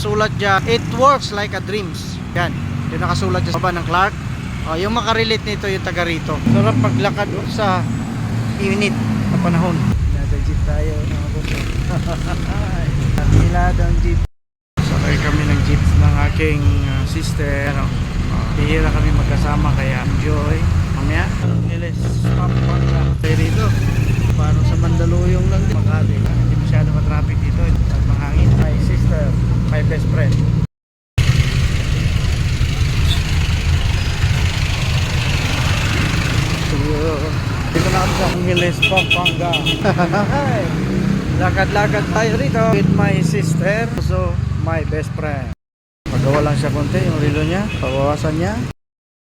nakasulat dyan, it works like a dreams. Yan, yung nakasulat dyan sa baba ng Clark. Yung makarelate nito yung taga rito. Sarap paglakad sa init na panahon. Nasa-jeep tayo mga boss. Niladang jeep. Sakay kami ng jeep ng aking sister. Bihira kami magkasama kaya enjoy. Mamaya, Angeles, Pampanga. Tayo rito. Parang sa Mandaluyong lang din. Makati. Hindi masyado matraffic dito. At mahangin. My sister, my best friend. Dito na kami sa Angeles, Pampanga. Lakad-lakad tayo rito with my sister. So, my best friend. Magawa lang siya konti yung relo niya. Pabawasan niya.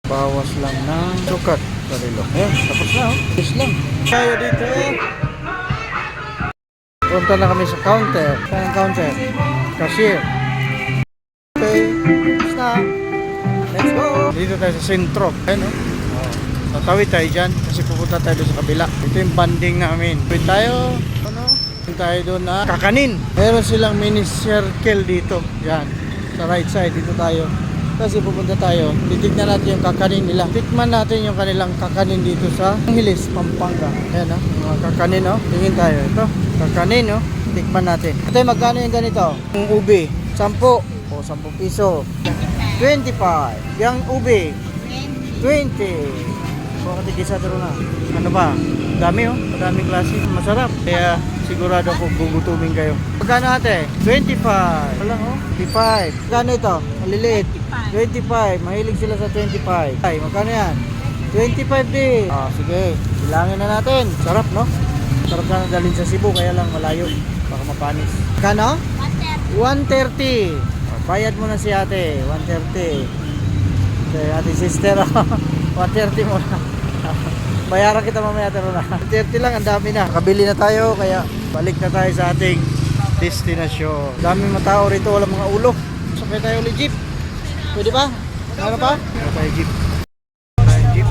Bawas lang ng sukat sa relo. Ayan, tapos na oh. Tapos lang. Tayo dito. Punta na kami sa counter. Saan ang counter? Cashier. Okay. Tapos na. Let's go. Dito tayo sa sentro. Ayan oh. Tatawid tayo dyan kasi pupunta tayo doon sa kabila. Ito yung banding namin. Tawid tayo. Punta tayo doon na Kakanin. Meron silang mini circle dito. Yan. Sa right side. Dito tayo. Kasi pupunta tayo. Titignan natin yung kakanin nila. Tikman natin yung kanilang kakanin dito sa Angeles, Pampanga. Ayan o. Mga kakanin o. Tingin tayo. Ito. Kakanin o. Tikman natin. Ito magkano yung ganito? Yung ubi. 10. O 10 piso. 25. Yung ubi. 20. Bakit ikisa dito na? Ano ba? Dami oh. Madaming klase. Masarap. Kaya sigurado ako gugutumin kayo. Magkano ate? 25. Walang oh. 25. Magkano ito? Maliliit. 25. Mahilig sila sa 25. Ay, magkano yan? 25 din. Sige. Bilangin na natin. Sarap no? Sarap sana dalhin sa Cebu. Kaya lang malayo. Baka mapanis. Magkano? 130. Bayad mo na si ate. 130. Okay, ate sister. 130 mo na. Bayaran kita mamaya taro na. 130 lang, ang dami na. Kabili na tayo, kaya balik na tayo sa ating destinasyon. Daming matao rito, walang mga ulo. Sakay tayo ulit jeep. Pwede ba? Ano pa? Ano tayo jeep? Jeep.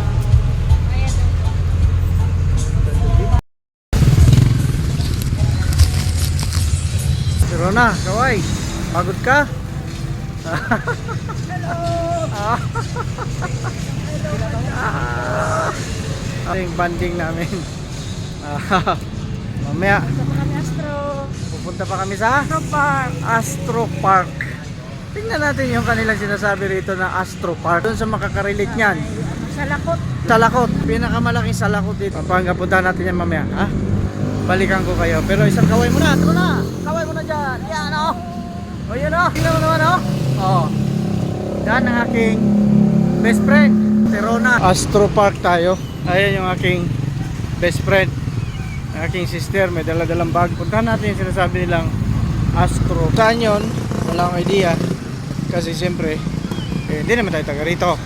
Taro na, kaway. Pagod ka? Ating banding namin. Mamaya pupunta pa kami sa Astro Park. Tingnan natin yung kanilang sinasabi rito na Astro Park. Doon sa makakarelate niyan. Salakot. Pinakamalaking salakot dito. Pampanga, punta natin yan mamaya. Ha? Balikan ko kayo. Pero isang kaway muna. Ito na. Kaway muna dyan. Yan o. O yun o. Tingnan mo naman o. O. Yan ang aking best friend. Terona. Astro Park tayo. Ayan yung aking best friend. Aking sister. May daladalang bag. Puntahan natin yung sinasabi nilang Astro. Saan yun? Wala akong idea. Kasi siyempre hindi naman tayo taga rito.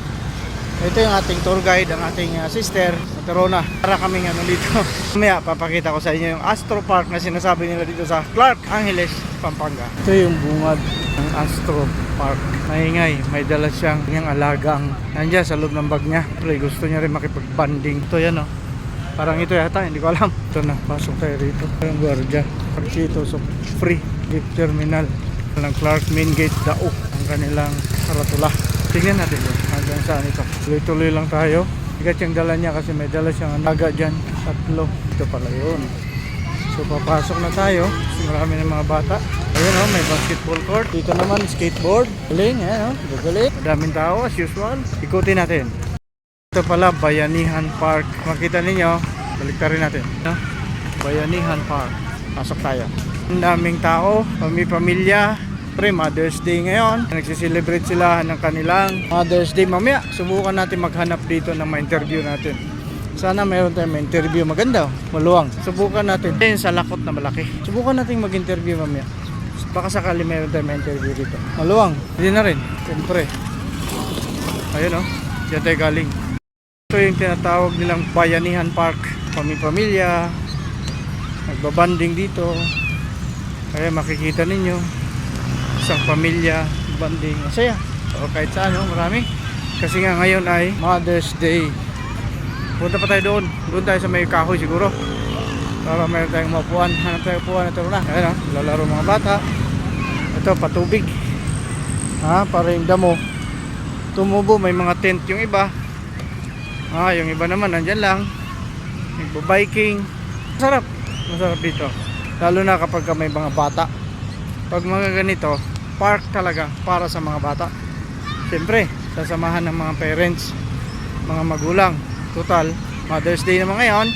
Ito yung ating tour guide. Ang ating sister sa Terona. Para kaming ano dito. Mamaya papakita ko sa inyo yung Astro Park na sinasabi nila dito sa Clark, Angeles, Pampanga. Ito yung bungad ng Astro Park. Maingay, may dala siyang yung alagang nandiyan sa loob ng bag niya. Pero gusto niya rin makipag-banding. Ito yan oh. Parang ito yata, hindi ko alam. Ito na, pasok tayo rito. Yung guardia. Dito so free gift terminal ng Clark Main Gate Dao. Ang kanilang karatula. Tingnan natin doon. Hanggang saan ito. Tuloy-tuloy lang tayo. Igat yung dala niya kasi may dala siyang alaga dyan. 3. Ito pala yun. So papasok na tayo. Marami ng mga bata. Ayun oh, may basketball court. Dito naman skateboard. Galing, ayan oh. Gagalit. Madaming tao as usual. Ikutin natin. Ito pala Bayanihan Park. Makita ninyo, balik rin natin. Bayanihan Park. Pasok tayo. Ang daming tao, pamilya. Pre, Mother's Day ngayon. Nagsiselebrate sila ng kanilang Mother's Day. Mamaya, subukan natin maghanap dito ng ma-interview natin. Sana mayroon tayong ma-interview maganda, maluwang. Subukan natin. Ayun sa lakot na malaki. Subukan natin mag-interview mamaya. Baka sakali mayroon tayong ma-interview dito. Maluwang. Hindi na rin. Siyempre. Ayun o. Diyan tayo galing. Ito yung tinatawag nilang Bayanihan Park. Pamilya. Nagbabanding dito. Kaya makikita ninyo. Isang pamilya, banding, masaya. O kahit saan, no? Marami. Kasi nga ngayon ay Mother's Day. Punta pa tayo doon. Doon tayo sa may kahoy siguro. Para mayroon tayong mapuan. Hanap tayo puan. Ito na. Ayan, lalaro mga bata. Ito, patubig. Para yung damo tumubo. May mga tent yung iba. Yung iba naman nandyan lang nagbo-biking. Masarap dito, lalo na kapag may mga bata. Pag mga ganito, park talaga para sa mga bata. Siyempre, sasamahan ng mga parents, mga magulang. Total, Mother's Day naman ngayon.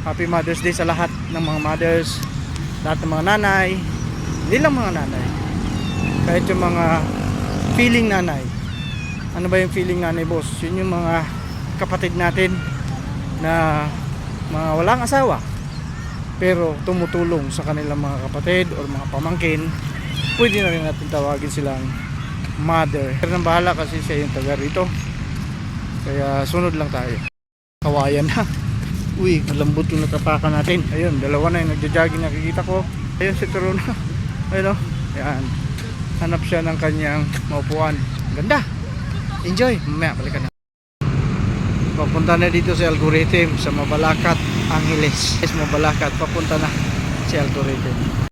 Happy Mother's Day sa lahat ng mga mothers, lahat ng mga nanay. Hindi lang mga nanay, kahit yung mga feeling nanay. Ano ba yung feeling nanay, boss? Yun yung mga kapatid natin na mga walang asawa pero tumutulong sa kanilang mga kapatid o mga pamangkin. Pwede na rin natin tawagin silang mother. Pero nang bahala kasi siya yung taga rito, kaya sunod lang tayo. Kawayan na. Uy, malambot yung natapakan natin. Ayun, dalawa na yung nagja-jogging, nakikita ko. Ayun si Corona. Ayun o. Ayan. Hanap siya ng kanyang maupuan. Ganda. Enjoy. Mamaya, balikan na. Papunta na dito si Algorithm sa Mabalacat, Angeles. Mabalacat, papunta na si Algorithm.